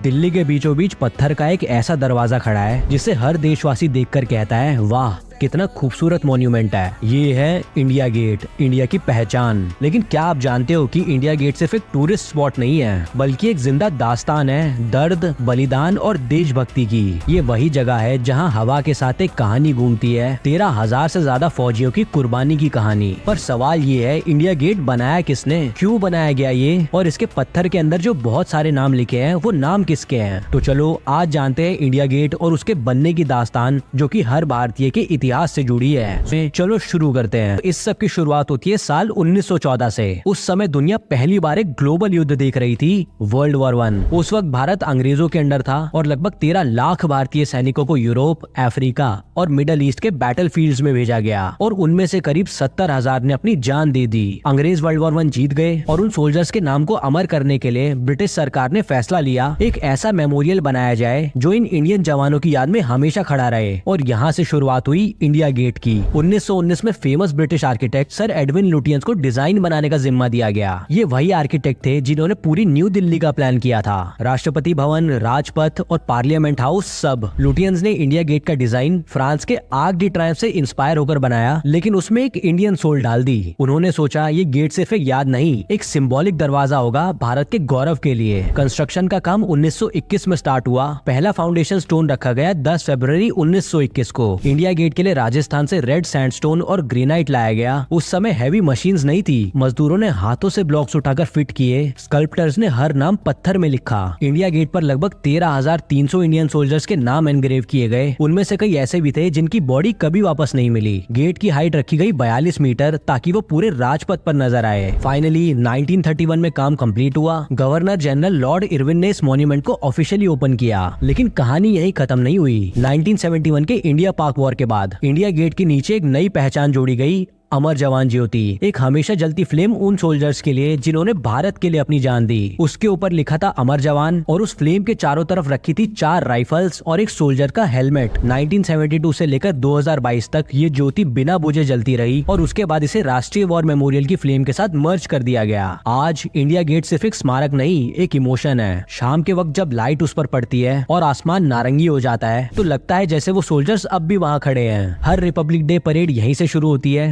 दिल्ली के बीचों बीच पत्थर का एक ऐसा दरवाजा खड़ा है जिसे हर देशवासी देखकर कहता है, वाह कितना खूबसूरत मॉन्यूमेंट है। ये है इंडिया गेट, इंडिया की पहचान। लेकिन क्या आप जानते हो कि इंडिया गेट सिर्फ एक टूरिस्ट स्पॉट नहीं है, बल्कि एक जिंदा दास्तान है दर्द, बलिदान और देशभक्ति की। ये वही जगह है जहां हवा के साथ एक कहानी घूमती है, 13,000 से ज्यादा फौजियों की कुर्बानी की कहानी। पर सवाल ये है, इंडिया गेट बनाया किसने, क्यों बनाया गया ये, और इसके पत्थर के अंदर जो बहुत सारे नाम लिखे हैं वो नाम किसके हैं। तो चलो आज जानते हैं इंडिया गेट और उसके बनने की दास्तान, जो कि हर भारतीय के इतिहास से जुड़ी है। चलो शुरू करते हैं। इस सब की शुरुआत होती है साल 1914 से। उस समय दुनिया पहली बार एक ग्लोबल युद्ध देख रही थी, वर्ल्ड वॉर 1। उस वक्त भारत अंग्रेजों के अंडर था और लगभग 13 लाख भारतीय सैनिकों को यूरोप, अफ्रीका और मिडल ईस्ट के बैटल फील्ड्स में भेजा गया और उनमें से करीब 70,000 ने अपनी जान दे दी। अंग्रेज वर्ल्ड वॉर 1 जीत गए और उन सोल्जर्स के नाम को अमर करने के लिए ब्रिटिश सरकार ने फैसला लिया एक ऐसा मेमोरियल बनाया जाए जो इन इंडियन जवानों की याद में हमेशा खड़ा रहे। और यहाँ से शुरुआत हुई इंडिया गेट की। 1919 में famous British architect sir Edwin Lutyens को डिजाइन बनाने का जिम्मा दिया गया। ये वही आर्किटेक्ट थे जिन्होंने पूरी न्यू दिल्ली का प्लान किया था। राष्ट्रपति भवन, राजपथ और पार्लियामेंट हाउस सब। लुटियंस ने इंडिया गेट का डिजाइन फ्रांस के आर्क डी ट्रायम्फ से इंस्पायर होकर बनाया, लेकिन उसमें एक इंडियन सोल डाल दी। उन्होंने सोचा ये गेट सिर्फ एक याद नहीं, एक सिंबॉलिक दरवाजा होगा भारत के गौरव के लिए। कंस्ट्रक्शन का काम 1921 में स्टार्ट हुआ। पहला फाउंडेशन स्टोन रखा गया 10 फरवरी 1921 को। इंडिया गेट के लिए राजस्थान से रेड सैंडस्टोन और ग्रेनाइट लाया गया। उस समय हैवी मशीन्स नहीं थी, मजदूरों ने हाथों से ब्लॉक्स उठाकर फिट किए। स्कल्प्टर्स ने हर नाम पत्थर में लिखा। इंडिया गेट पर लगभग 13,300 इंडियन सोल्जर्स के नाम एनग्रेव किए गए। उनमें से कई ऐसे भी थे जिनकी बॉडी कभी वापस नहीं मिली। गेट की हाइट रखी गई 42 मीटर ताकि वो पूरे राजपथ पर नजर आए। फाइनली 1931 में काम कंप्लीट हुआ। गवर्नर जनरल लॉर्ड इरविन ने इस मॉन्यूमेंट को ऑफिशियली ओपन किया। लेकिन कहानी यही खत्म नहीं हुई। 1971 के इंडिया पाक वॉर के बाद इंडिया गेट के नीचे एक नई पहचान जोड़ी गई, अमर जवान ज्योति। एक हमेशा जलती फ्लेम उन सोल्जर्स के लिए जिन्होंने भारत के लिए अपनी जान दी। उसके ऊपर लिखा था अमर जवान और उस फ्लेम के चारों तरफ रखी थी 4 राइफल्स और एक सोल्जर का हेलमेट। 1972 से लेकर 2022 तक ये ज्योति बिना बुझे जलती रही और उसके बाद इसे राष्ट्रीय वॉर मेमोरियल की फ्लेम के साथ मर्ज कर दिया गया। आज इंडिया गेट सिर्फ एक स्मारक नहीं, एक इमोशन है। शाम के वक्त जब लाइट उस पर पड़ती है और आसमान नारंगी हो जाता है तो लगता है जैसे वो सोल्जर्स अब भी वहाँ खड़े हैं। हर रिपब्लिक डे परेड यहीं से शुरू होती है